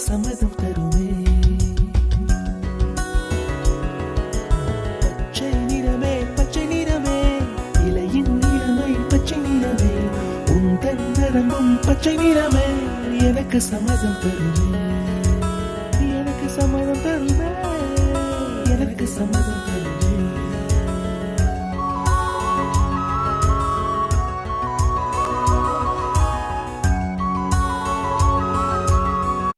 சம்மதம் தருமே. பச்சை நிறமே பச்சை நிறமே, இலையின் நிறமை பச்சை நிறமே, உந்தன் நரம்பும் பச்சை நிறமே, எனக்கு சம்மதம் தருமே, எனக்கு சம்மதம் தருமே, எனக்கு சம்மதம் தருமே.